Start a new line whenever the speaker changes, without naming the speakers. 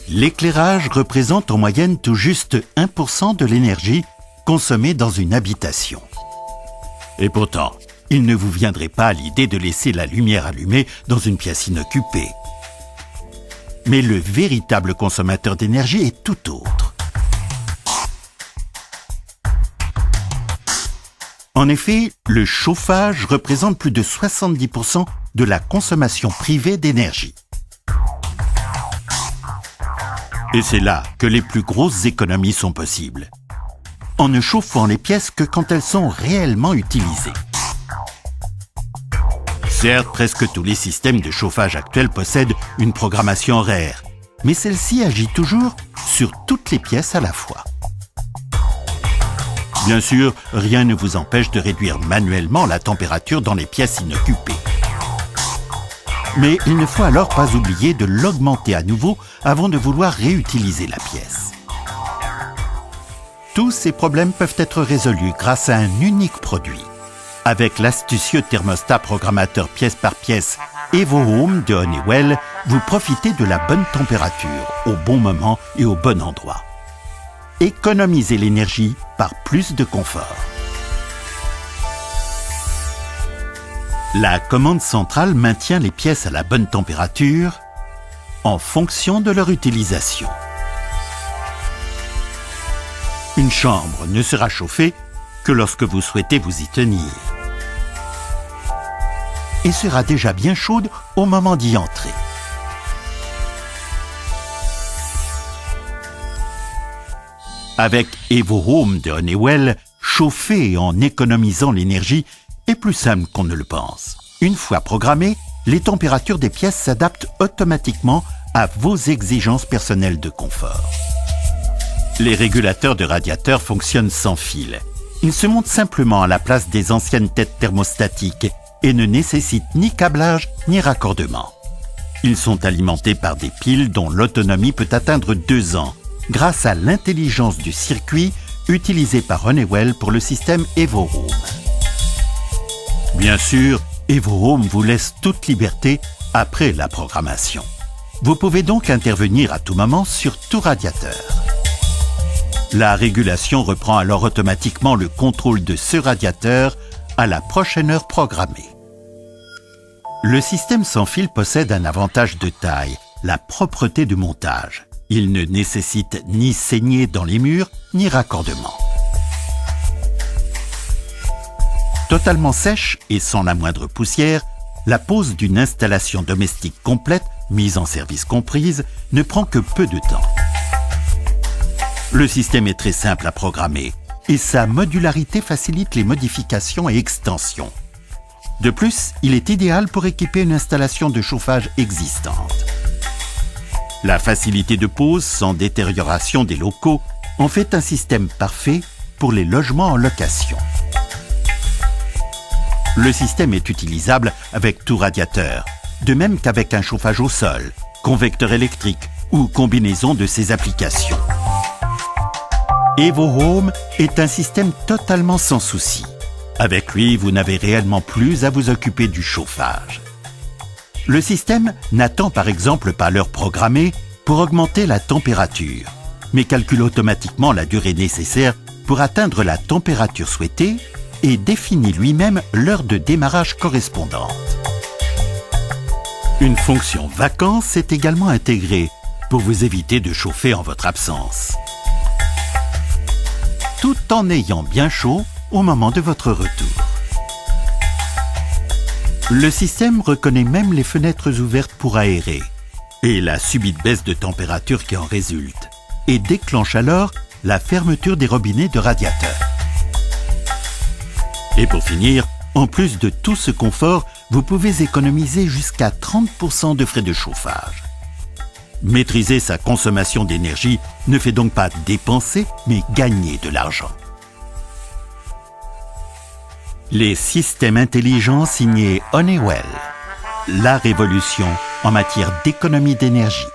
l'éclairage représente en moyenne tout juste 1% de l'énergie consommée dans une habitation. Et pourtant, il ne vous viendrait pas à l'idée de laisser la lumière allumée dans une pièce inoccupée. Mais le véritable consommateur d'énergie est tout autre. En effet, le chauffage représente plus de 70% de la consommation privée d'énergie. Et c'est là que les plus grosses économies sont possibles, en ne chauffant les pièces que quand elles sont réellement utilisées. Certes, presque tous les systèmes de chauffage actuels possèdent une programmation horaire, mais celle-ci agit toujours sur toutes les pièces à la fois. Bien sûr, rien ne vous empêche de réduire manuellement la température dans les pièces inoccupées. Mais il ne faut alors pas oublier de l'augmenter à nouveau avant de vouloir réutiliser la pièce. Tous ces problèmes peuvent être résolus grâce à un unique produit. Avec l'astucieux thermostat programmateur pièce par pièce EvoHome de Honeywell, vous profitez de la bonne température, au bon moment et au bon endroit. Économisez l'énergie par plus de confort. La commande centrale maintient les pièces à la bonne température en fonction de leur utilisation. Une chambre ne sera chauffée que lorsque vous souhaitez vous y tenir et sera déjà bien chaude au moment d'y entrer. Avec EvoHome de Honeywell, chauffer en économisant l'énergie est plus simple qu'on ne le pense. Une fois programmées, les températures des pièces s'adaptent automatiquement à vos exigences personnelles de confort. Les régulateurs de radiateurs fonctionnent sans fil. Ils se montent simplement à la place des anciennes têtes thermostatiques et ne nécessitent ni câblage ni raccordement. Ils sont alimentés par des piles dont l'autonomie peut atteindre 2 ans, grâce à l'intelligence du circuit utilisé par Honeywell pour le système EvoHome. Bien sûr, EvoHome vous laisse toute liberté après la programmation. Vous pouvez donc intervenir à tout moment sur tout radiateur. La régulation reprend alors automatiquement le contrôle de ce radiateur à la prochaine heure programmée. Le système sans fil possède un avantage de taille, la propreté de montage. Il ne nécessite ni saignée dans les murs, ni raccordement. Totalement sèche et sans la moindre poussière, la pose d'une installation domestique complète, mise en service comprise, ne prend que peu de temps. Le système est très simple à programmer et sa modularité facilite les modifications et extensions. De plus, il est idéal pour équiper une installation de chauffage existante. La facilité de pose sans détérioration des locaux en fait un système parfait pour les logements en location. Le système est utilisable avec tout radiateur, de même qu'avec un chauffage au sol, convecteur électrique ou combinaison de ces applications. EvoHome est un système totalement sans souci. Avec lui, vous n'avez réellement plus à vous occuper du chauffage. Le système n'attend par exemple pas l'heure programmée pour augmenter la température, mais calcule automatiquement la durée nécessaire pour atteindre la température souhaitée et définit lui-même l'heure de démarrage correspondante. Une fonction vacances est également intégrée pour vous éviter de chauffer en votre absence, tout en ayant bien chaud au moment de votre retour. Le système reconnaît même les fenêtres ouvertes pour aérer et la subite baisse de température qui en résulte et déclenche alors la fermeture des robinets de radiateur. Et pour finir, en plus de tout ce confort, vous pouvez économiser jusqu'à 30% de frais de chauffage. Maîtriser sa consommation d'énergie ne fait donc pas dépenser, mais gagner de l'argent. Les systèmes intelligents signés Honeywell. La révolution en matière d'économie d'énergie.